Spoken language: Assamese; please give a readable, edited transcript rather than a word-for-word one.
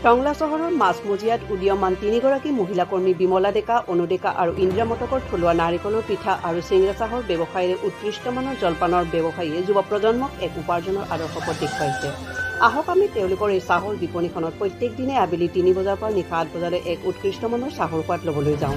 টংলা চহৰৰ মাজমজিয়াত উদীয়মান তিনিগৰাকী মহিলা কৰ্মী বিমলা ডেকা, অনু ডেকা আৰু ইন্দ্ৰা মটকৰ থলুৱা নাৰিকলৰ পিঠা আৰু চিংৰা চাহৰ ব্যৱসায়ীৰে উৎকৃষ্টমানৰ জলপানৰ ব্যৱসায়ীয়ে যুৱ প্ৰজন্মক এক উপাৰ্জনৰ আদৰ্শ পথ দেখুৱাইছে। আহক আমি তেওঁলোকৰ এই চাহৰ বিপণীখনত প্ৰত্যেক দিনে আবেলি ৩ বজাৰ পৰা নিশা ৮ বজালৈ এক উৎকৃষ্টমানৰ চাহৰ সোৱাদ ল'বলৈ যাওঁ।